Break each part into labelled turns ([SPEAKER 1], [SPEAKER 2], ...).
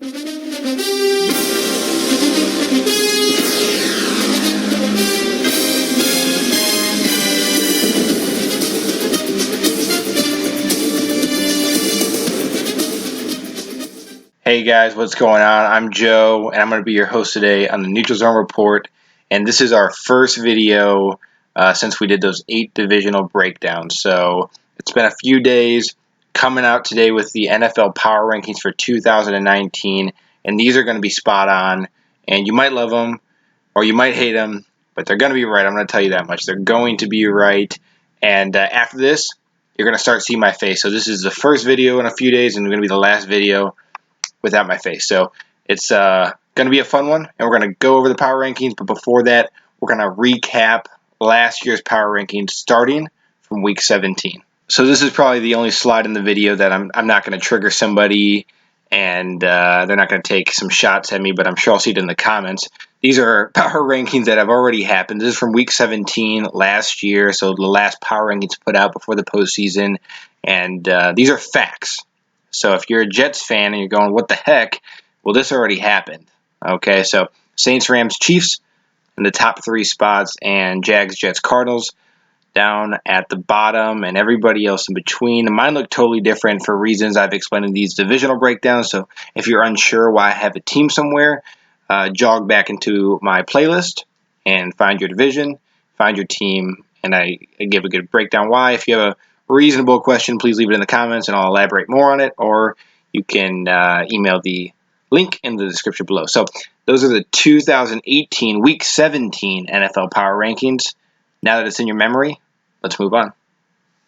[SPEAKER 1] Hey guys, what's going on? I'm Joe, and I'm going to be your host today on the Neutral Zone Report. And this is our first video since we did those 8 divisional breakdowns. So it's been a few days, coming out today with the NFL Power Rankings for 2019. And these are going to be spot on. And you might love them, or you might hate them, but they're going to be right. I'm going to tell you that much. They're going to be right. And after this, you're going to start seeing my face. So this is the first video in a few days, and it's going to be the last video without my face. So it's going to be a fun one, and we're going to go over the power rankings. But before that, we're going to recap last year's power rankings starting from week 17. So this is probably the only slide in the video that I'm not going to trigger somebody, and they're not going to take some shots at me, but I'm sure I'll see it in the comments. These are power rankings that have already happened. This is from week 17 last year, so the last power rankings put out before the postseason, and these are facts. So if you're a Jets fan and you're going, what the heck? Well, this already happened. Okay, so Saints, Rams, Chiefs in the top 3 spots, and Jags, Jets, Cardinals down at the bottom, and everybody else in between. Mine look totally different for reasons I've explained in these divisional breakdowns. So if you're unsure why I have a team somewhere, jog back into my playlist and find your division, find your team, and I give a good breakdown why. If you have a reasonable question, please leave it in the comments and I'll elaborate more on it, or you can email the link in the description below. So those are the 2018 Week 17 NFL Power Rankings. Now that it's in your memory, let's move on.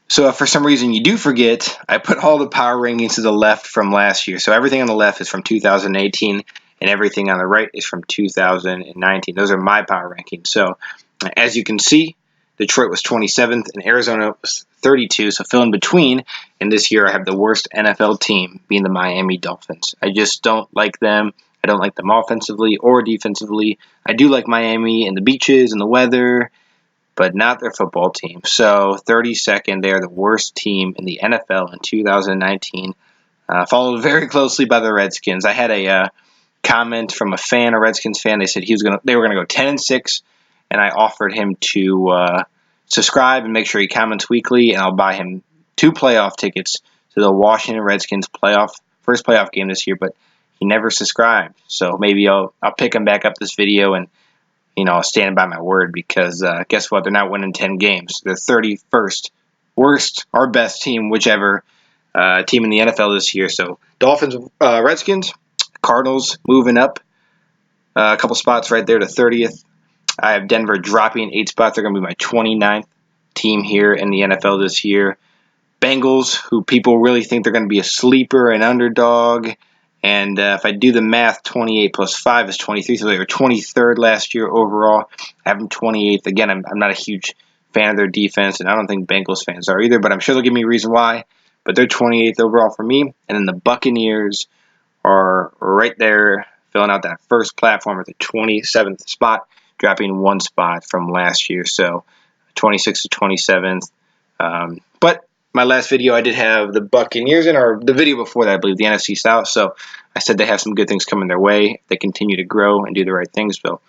[SPEAKER 1] So if for some reason you do forget, I put all the power rankings to the left from last year. So everything on the left is from 2018, and everything on the right is from 2019. Those are my power rankings. So as you can see, Detroit was 27th and Arizona was 32, so fill in between. And this year I have the worst NFL team being the Miami Dolphins. I just don't like them. I don't like them offensively or defensively. I do like Miami and the beaches and the weather, but not their football team. So 32nd, they are the worst team in the NFL in 2019, followed very closely by the Redskins. I had a comment from a Redskins fan. They said they were gonna go 10-6. And I offered him to subscribe and make sure he comments weekly, and I'll buy him 2 playoff tickets to the Washington Redskins first playoff game this year. But he never subscribed, so maybe I'll pick him back up this video, and I'll stand by my word, because guess what? They're not winning 10 games. They're 31st worst or best team, whichever team in the NFL this year. So Dolphins, Redskins, Cardinals moving up a couple spots right there to 30th. I have Denver dropping 8 spots. They're going to be my 29th team here in the NFL this year. Bengals, who people really think they're going to be a sleeper, an underdog. And if I do the math, 28 plus 5 is 23. So they were 23rd last year overall. I have them 28th. Again, I'm not a huge fan of their defense, and I don't think Bengals fans are either. But I'm sure they'll give me a reason why. But they're 28th overall for me. And then the Buccaneers are right there, filling out that first platform at the 27th spot, dropping 1 spot from last year, so 26th to 27th. But my last video, I did have the Buccaneers in, or the video before that, I believe, the NFC South. So I said they have some good things coming their way. They continue to grow and do the right things. So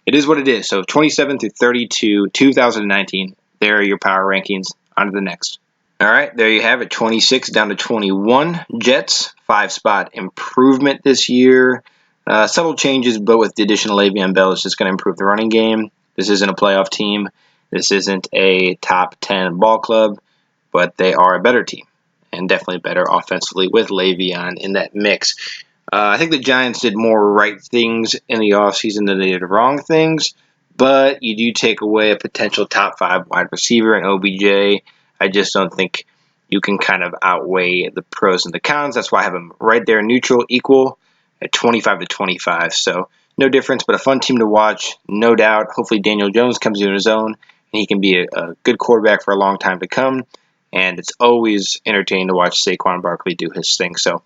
[SPEAKER 1] it is what it is. So 27 through 32, 2019, there are your power rankings. On to the next. All right, there you have it, 26 down to 21. Jets, 5-spot improvement this year. Subtle changes, but with the addition of Le'Veon Bell, it's just going to improve the running game. This isn't a playoff team. This isn't a top 10 ball club, but they are a better team, and definitely better offensively with Le'Veon in that mix. I think the Giants did more right things in the offseason than they did wrong things, but you do take away a potential top 5 wide receiver in OBJ. I just don't think you can kind of outweigh the pros and the cons. That's why I have them right there, neutral, equal, at 25 to 25. So no difference, but a fun team to watch, no doubt. Hopefully Daniel Jones comes into his own, and he can be a good quarterback for a long time to come. And it's always entertaining to watch Saquon Barkley do his thing. So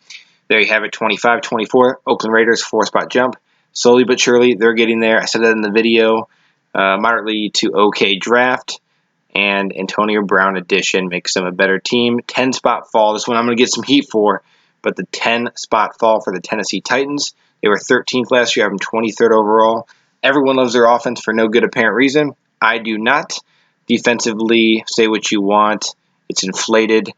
[SPEAKER 1] there you have it, 25-24. Oakland Raiders, 4-spot jump. Slowly but surely, they're getting there. I said that in the video. Moderately to okay draft. And Antonio Brown addition makes them a better team. 10-spot fall. This one I'm going to get some heat for. but the 10-spot fall for the Tennessee Titans. They were 13th last year, having 23rd overall. Everyone loves their offense for no good apparent reason. I do not. Defensively, say what you want. It's inflated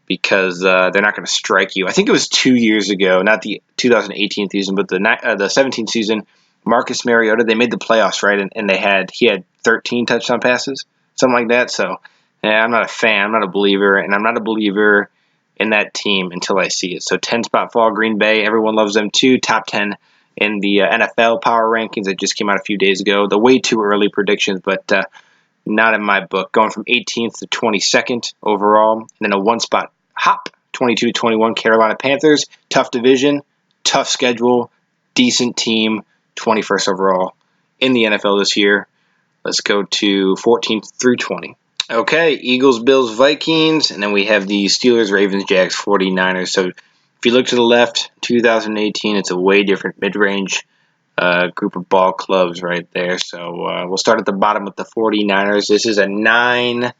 [SPEAKER 1] because they're not going to strike you. I think it was 2 years ago, not the 2018 season, but the 17th season. Marcus Mariota, they made the playoffs, right? And he had 13 touchdown passes, something like that. So, yeah, I'm not a fan. I'm not a believer, and I'm not a believer in that team until I see it. So 10-spot fall, Green Bay. Everyone loves them too. Top 10 in the NFL power rankings that just came out a few days ago. The way too early predictions, but not in my book. Going from 18th to 22nd overall, and then a one-spot hop, 22 to 21, Carolina Panthers. Tough division, tough schedule, decent team, 21st overall in the NFL this year. Let's go to 14th through 20. Okay, Eagles, Bills, Vikings, and then we have the Steelers, Ravens, Jags, 49ers. So if you look to the left, 2018, it's a way different mid-range group of ball clubs right there. So we'll start at the bottom with the 49ers. This is a 9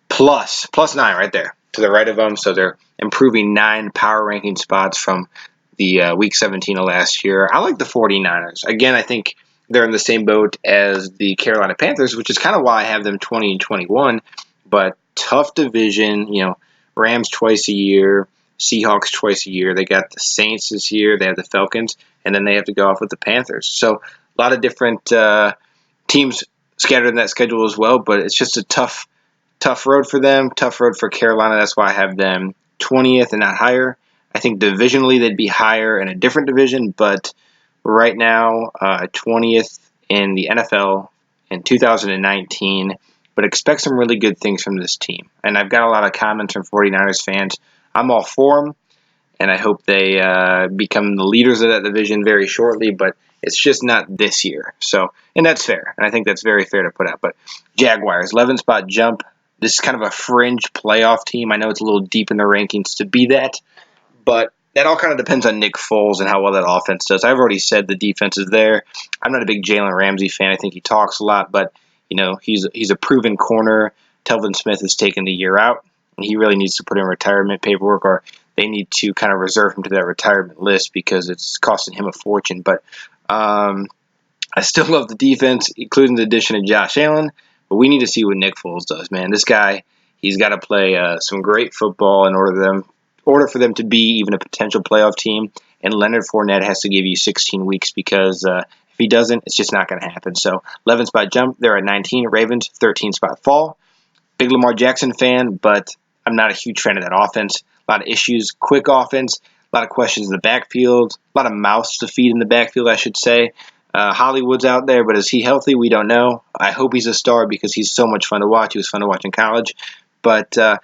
[SPEAKER 1] plus 9 right there to the right of them. So they're improving 9 power ranking spots from the week 17 of last year. I like the 49ers. Again, I think they're in the same boat as the Carolina Panthers, which is kind of why I have them 20 and 21. But tough division, Rams twice a year, Seahawks twice a year. They got the Saints this year. They have the Falcons, and then they have to go off with the Panthers. So a lot of different teams scattered in that schedule as well, but it's just a tough road for them, tough road for Carolina. That's why I have them 20th and not higher. I think divisionally they'd be higher in a different division, but right now 20th in the NFL in 2019, but expect some really good things from this team. And I've got a lot of comments from 49ers fans. I'm all for them, and I hope they become the leaders of that division very shortly, but it's just not this year. So, and that's fair, and I think that's very fair to put out. But Jaguars, 11-spot jump. This is kind of a fringe playoff team. I know it's a little deep in the rankings to be that, but that all kind of depends on Nick Foles and how well that offense does. I've already said the defense is there. I'm not a big Jalen Ramsey fan. I think he talks a lot, but he's a proven corner. Telvin Smith has taken the year out, and he really needs to put in retirement paperwork, or they need to kind of reserve him to that retirement list because it's costing him a fortune. But I still love the defense, including the addition of Josh Allen. But we need to see what Nick Foles does, man. This guy, he's got to play some great football in order for them to be even a potential playoff team. And Leonard Fournette has to give you 16 weeks because if he doesn't, it's just not going to happen. So 11-spot jump, they're at 19. Ravens, 13-spot fall. Big Lamar Jackson fan, but I'm not a huge fan of that offense. A lot of issues, quick offense, a lot of questions in the backfield, a lot of mouths to feed in the backfield, I should say. Hollywood's out there, but is he healthy? We don't know. I hope he's a star because he's so much fun to watch. He was fun to watch in college. But, and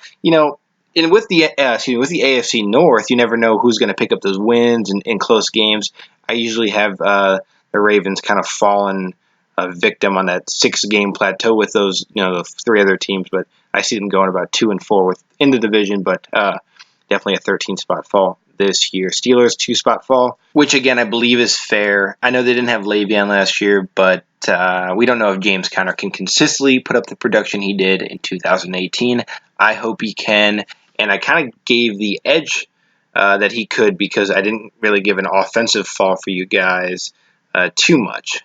[SPEAKER 1] with the AFC North, you never know who's going to pick up those wins in close games. I usually have the Ravens kind of fallen a victim on that 6-game plateau with those, the 3 other teams. But I see them going about 2-4 in the division, but definitely a 13-spot fall this year. Steelers, 2-spot fall, which again I believe is fair. I know they didn't have Le'Veon last year, but we don't know if James Conner can consistently put up the production he did in 2018. I hope he can, and I kind of gave the edge that he could because I didn't really give an offensive fall for you guys too much.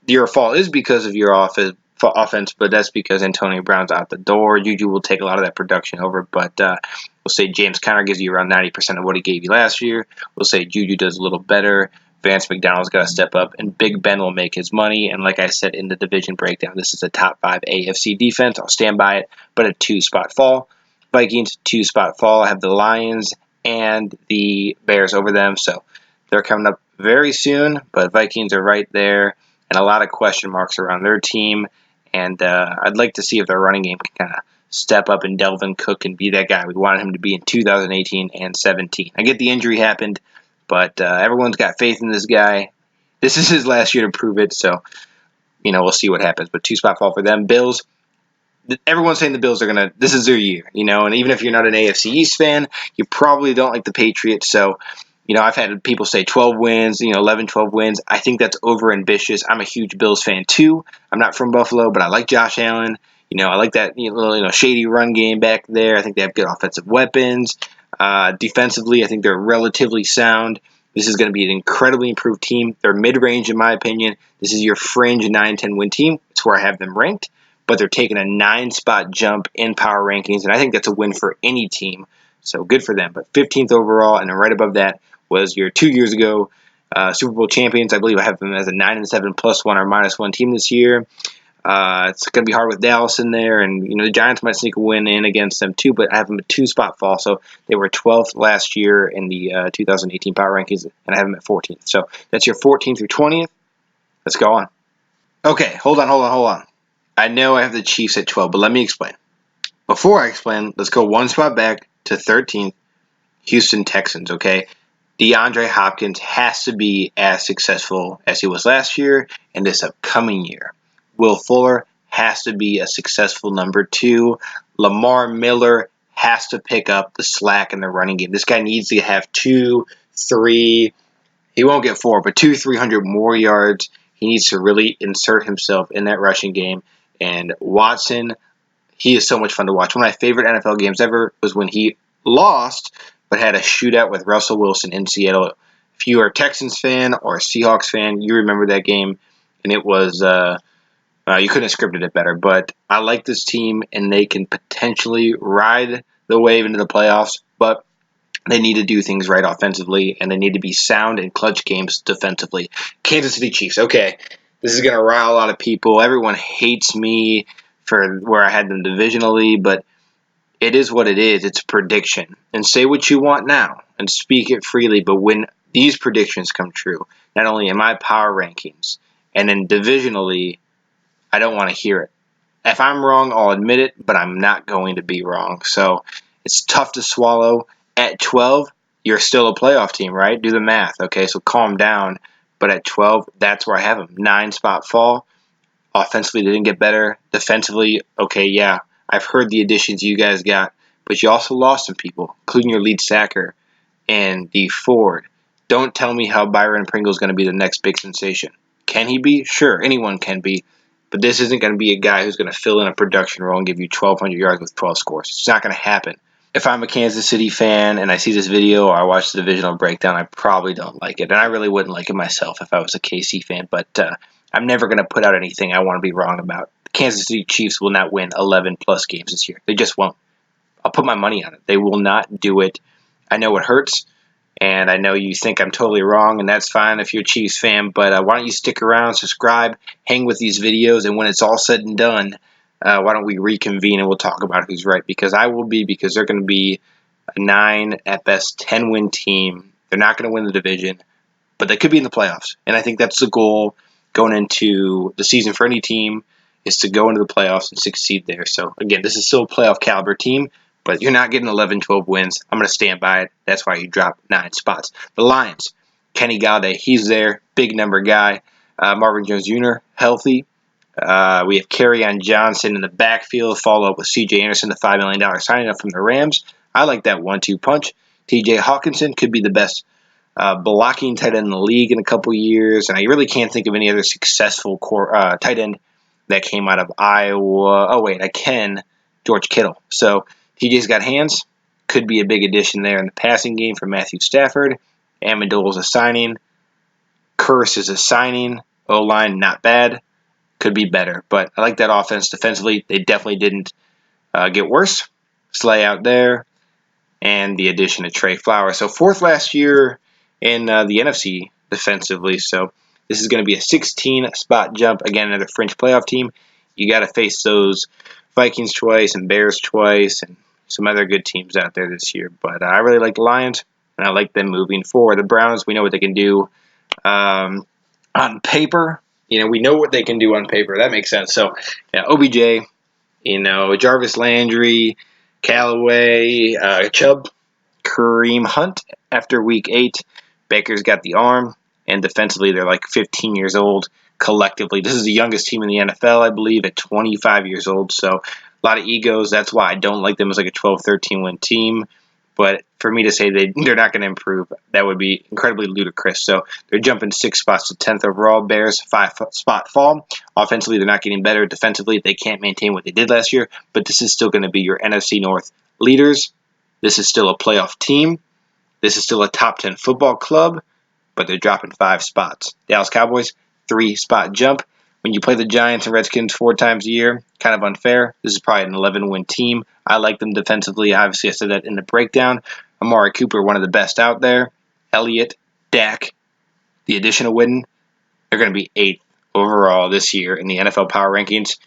[SPEAKER 1] Your fall is because of your offense, but that's because Antonio Brown's out the door. Juju will take a lot of that production over, but we'll say James Conner gives you around 90% of what he gave you last year. We'll say Juju does a little better. Vance McDonald's got to step up, and Big Ben will make his money. And like I said in the division breakdown, this is a top 5 AFC defense. I'll stand by it, but a 2-spot fall. Vikings, 2-spot fall. I have the Lions and the Bears over them, so they're coming up very soon, but Vikings are right there, and a lot of question marks around their team. And I'd like to see if their running game can kind of step up and Delvin Cook and be that guy we wanted him to be in 2018 and 17. I get the injury happened, but everyone's got faith in this guy. This is his last year to prove it, so we'll see what happens. But 2-spot fall for them. Bills, everyone's saying the Bills are this is their year, and even if you're not an AFC East fan, you probably don't like the Patriots, so I've had people say 12 wins, 11, 12 wins. I think that's over-ambitious. I'm a huge Bills fan, too. I'm not from Buffalo, but I like Josh Allen. I like that little shady run game back there. I think they have good offensive weapons. Defensively, I think they're relatively sound. This is going to be an incredibly improved team. They're mid-range, in my opinion. This is your fringe 9-10 win team. It's where I have them ranked. But they're taking a 9-spot jump in power rankings, and I think that's a win for any team. So good for them. But 15th overall, and then right above that was your 2 years ago Super Bowl champions. I believe I have them as a 9-7 +1 or -1 team this year. It's going to be hard with Dallas in there, and the Giants might sneak a win in against them too, but I have them a 2-spot fall. So they were 12th last year in the 2018 power rankings, and I have them at 14th. So that's your 14th through 20th. Let's go on. Okay, hold on. I know I have the Chiefs at 12, but let me explain. Before I explain, let's go one spot back to 13th, Houston Texans, okay? DeAndre Hopkins has to be as successful as he was last year and this upcoming year. Will Fuller has to be a successful number 2. Lamar Miller has to pick up the slack in the running game. This guy needs to have 2, 3, he won't get 4, but 300 more yards. He needs to really insert himself in that rushing game. And Watson, he is so much fun to watch. One of my favorite NFL games ever was when he lost, but had a shootout with Russell Wilson in Seattle. If you are a Texans fan or a Seahawks fan, you remember that game, and it was you couldn't have scripted it better. But I like this team, and they can potentially ride the wave into the playoffs, but they need to do things right offensively, and they need to be sound in clutch games defensively. Kansas City Chiefs. Okay, this is going to rile a lot of people. Everyone hates me for where I had them divisionally, but it is what it is. It's a prediction. And say what you want now and speak it freely, but when these predictions come true, not only in my power rankings and then divisionally, I don't want to hear it. If I'm wrong, I'll admit it, but I'm not going to be wrong. So it's tough to swallow. At 12, you're still a playoff team, right? Do the math. Okay, so calm down. But at 12, that's where I have them. 9-spot fall. Offensively, they didn't get better. Defensively, okay, yeah, I've heard the additions you guys got, but you also lost some people, including your lead sacker and D Ford. Don't tell me how Byron Pringle is going to be the next big sensation. Can he be? Sure, anyone can be. But this isn't going to be a guy who's going to fill in a production role and give you 1,200 yards with 12 scores. It's not going to happen. If I'm a Kansas City fan and I see this video or I watch the divisional breakdown, I probably don't like it. And I really wouldn't like it myself if I was a KC fan. But I'm never going to put out anything I want to be wrong about. The Kansas City Chiefs will not win 11-plus games this year. They just won't. I'll put my money on it. They will not do it. I know it hurts. And I know you think I'm totally wrong, and that's fine if you're a Chiefs fan, but why don't you stick around, subscribe, hang with these videos, and when it's all said and done, why don't we reconvene and we'll talk about who's right, because I will be, because they're going to be a 9, at best 10-win team. They're not going to win the division, but they could be in the playoffs, and I think that's the goal going into the season for any team, is to go into the playoffs and succeed there. So, again, this is still a playoff caliber team, but you're not getting 11, 12 wins. I'm going to stand by it. That's why you drop 9 spots. The Lions, Kenny Galladay, he's there, big number guy. Marvin Jones Jr., healthy. We have Kerryon Johnson in the backfield, follow up with C.J. Anderson, the $5 million signing up from the Rams. I like that 1-2 punch. T.J. Hawkinson could be the best blocking tight end in the league in a couple years, and I really can't think of any other successful tight end that came out of Iowa. Oh, wait, I can. George Kittle. So TJ's got hands. Could be a big addition there in the passing game for Matthew Stafford. Amendola is a signing. Curse is a signing. O-line, not bad. Could be better. But I like that offense defensively. They definitely didn't get worse. Slay out there. And the addition of Trey Flowers. So 4th last year in the NFC defensively. So this is going to be a 16-spot jump. Again, another French playoff team. You got to face those Vikings twice and Bears twice and some other good teams out there this year. But I really like the Lions, and I like them moving forward. The Browns, we know what they can do on paper. We know what they can do on paper. That makes sense. So, yeah, OBJ, Jarvis Landry, Callaway, Chubb, Kareem Hunt after week 8. Baker's got the arm, and defensively they're like 15 years old collectively. This is the youngest team in the NFL, I believe, at 25 years old. So a lot of egos. That's why I don't like them as like a 12, 13-win team. But for me to say they're not going to improve, that would be incredibly ludicrous. So they're jumping 6 spots to 10th overall. Bears, 5-spot fall. Offensively, they're not getting better. Defensively, they can't maintain what they did last year. But this is still going to be your NFC North leaders. This is still a playoff team. This is still a top 10 football club, but they're dropping 5 spots. Dallas Cowboys, 3-spot jump. When you play the Giants and Redskins 4 times a year, kind of unfair. This is probably an 11-win team. I like them defensively. Obviously, I said that in the breakdown. Amari Cooper, one of the best out there. Elliott, Dak, the addition of Witten, they're going to be 8th overall this year in the NFL Power Rankings.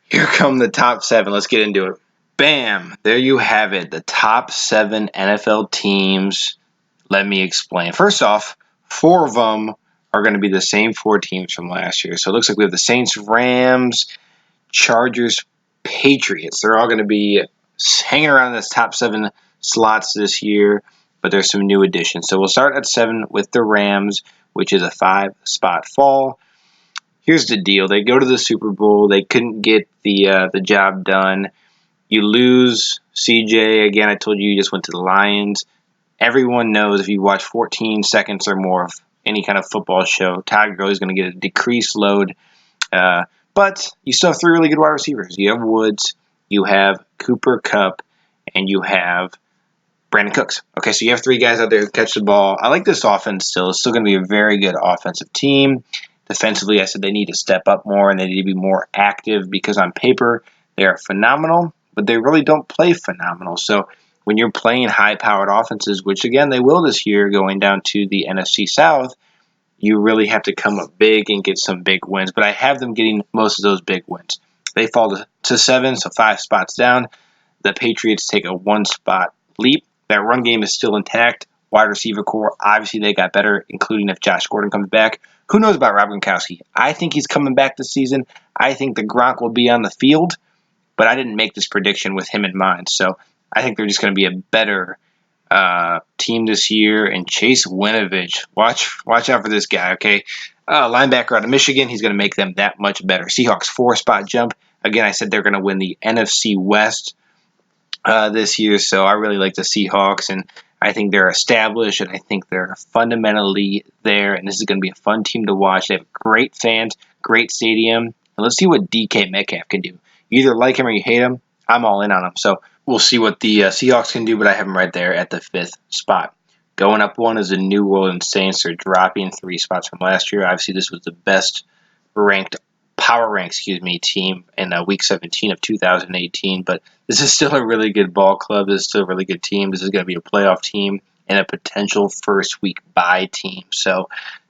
[SPEAKER 1] Here come the top 7. Let's get into it. Bam! There you have it. The top 7 NFL teams. Let me explain. First off, 4 of them are going to be the same 4 teams from last year. So it looks like we have the Saints, Rams, Chargers, Patriots. They're all going to be hanging around this top 7 slots this year, but there's some new additions. So we'll start at 7 with the Rams, which is a 5-spot fall. Here's the deal. They go to the Super Bowl. They couldn't get the job done. You lose CJ. Again, I told you just went to the Lions. Everyone knows if you watch 14 seconds or more of any kind of football show, Todd Gurley is going to get a decreased load. But you still have 3 really good wide receivers. You have Woods, you have Cooper Kupp, and you have Brandon Cooks. Okay, so you have 3 guys out there who catch the ball. I like this offense still. It's still going to be a very good offensive team. Defensively, I said they need to step up more and they need to be more active because on paper they are phenomenal, but they really don't play phenomenal. So when you're playing high-powered offenses, which again they will this year going down to the NFC South, you really have to come up big and get some big wins. But I have them getting most of those big wins. They fall to 7, so 5 spots down. The Patriots take a 1-spot leap. That run game is still intact. Wide receiver core, obviously they got better, including if Josh Gordon comes back. Who knows about Rob Gronkowski? I think he's coming back this season. I think the Gronk will be on the field, but I didn't make this prediction with him in mind. So I think they're just going to be a better team this year. And Chase Winovich, watch out for this guy, okay? Linebacker out of Michigan, he's going to make them that much better. Seahawks 4-spot jump. Again, I said they're going to win the NFC West this year, so I really like the Seahawks, and I think they're established, and I think they're fundamentally there, and this is going to be a fun team to watch. They have great fans, great stadium, and let's see what DK Metcalf can do. You either like him or you hate him. I'm all in on him, so we'll see what the Seahawks can do, but I have them right there at the 5th spot. Going up 1 is the New Orleans Saints. They're dropping 3 spots from last year. Obviously, this was the best ranked team in week 17 of 2018, but this is still a really good ball club. This is still a really good team. This is going to be a playoff team and a potential first week bye team. So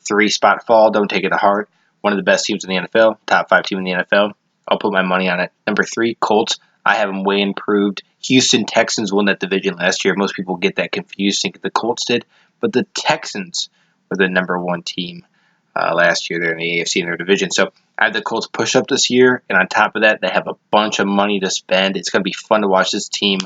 [SPEAKER 1] 3-spot fall, don't take it to heart. One of the best teams in the NFL, top 5 team in the NFL. I'll put my money on it. Number 3, Colts. I have them way improved. Houston Texans won that division last year. Most people get that confused, think the Colts did, but the Texans were the number 1 team last year. They're in the AFC in their division. So I have the Colts push up this year, and on top of that, they have a bunch of money to spend. It's going to be fun to watch this team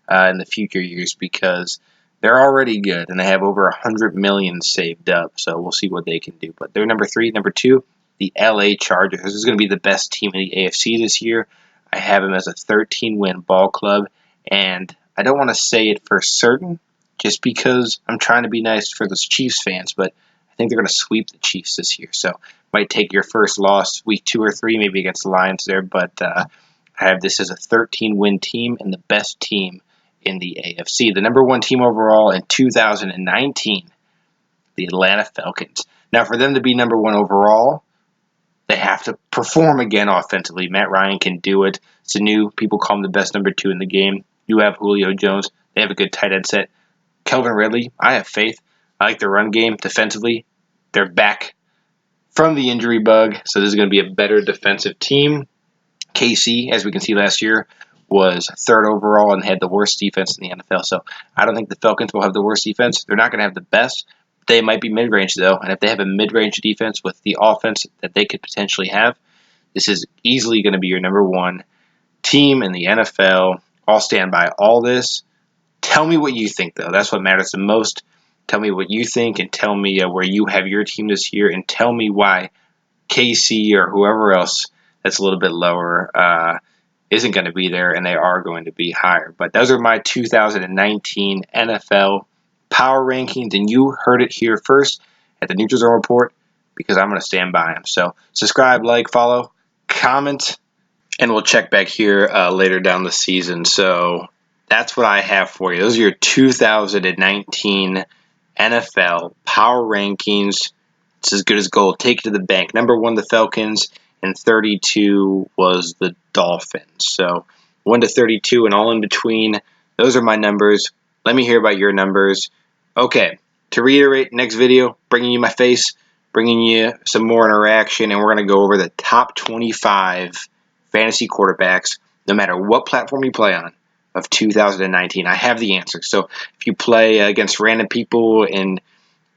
[SPEAKER 1] in the future years because they're already good, and they have over $100 million saved up. So we'll see what they can do. But they're number 3. Number 2, the LA Chargers. This is going to be the best team in the AFC this year. I have them as a 13-win ball club, and I don't want to say it for certain just because I'm trying to be nice for those Chiefs fans, but I think they're going to sweep the Chiefs this year. So might take your first loss week 2 or 3, maybe against the Lions there, but I have this as a 13-win team and the best team in the AFC. The number 1 team overall in 2019, the Atlanta Falcons. Now, for them to be number 1 overall, they have to perform again offensively. Matt Ryan can do it. Sanu, people call him the best number 2 in the game. You have Julio Jones. They have a good tight end set. Kelvin Ridley, I have faith. I like their run game defensively. They're back from the injury bug, so this is going to be a better defensive team. KC, as we can see last year, was 3rd overall and had the worst defense in the NFL. So I don't think the Falcons will have the worst defense. They're not going to have the best. They might be mid-range, though, and if they have a mid-range defense with the offense that they could potentially have, this is easily going to be your number 1 team in the NFL. I'll stand by all this. Tell me what you think, though. That's what matters the most. Tell me what you think, and tell me where you have your team this year, and tell me why KC or whoever else that's a little bit lower isn't going to be there, and they are going to be higher. But those are my 2019 NFL Power Rankings, and you heard it here first at the Neutralzonereport because I'm going to stand by them. So subscribe, like, follow, comment, and we'll check back here later down the season. So that's what I have for you. Those are your 2019 NFL power rankings. It's as good as gold. Take it to the bank. Number 1, the Falcons, and 32 was the Dolphins. So 1 to 32 and all in between. Those are my numbers. Let me hear about your numbers. Okay, to reiterate, next video, bringing you my face, bringing you some more interaction, and we're going to go over the top 25 fantasy quarterbacks, no matter what platform you play on, of 2019. I have the answer. So if you play against random people in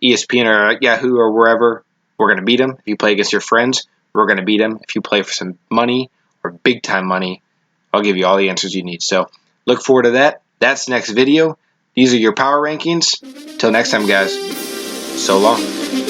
[SPEAKER 1] ESPN or Yahoo or wherever, we're going to beat them. If you play against your friends, we're going to beat them. If you play for some money or big time money, I'll give you all the answers you need. So look forward to that. That's next video. These are your power rankings. Till next time, guys. So long.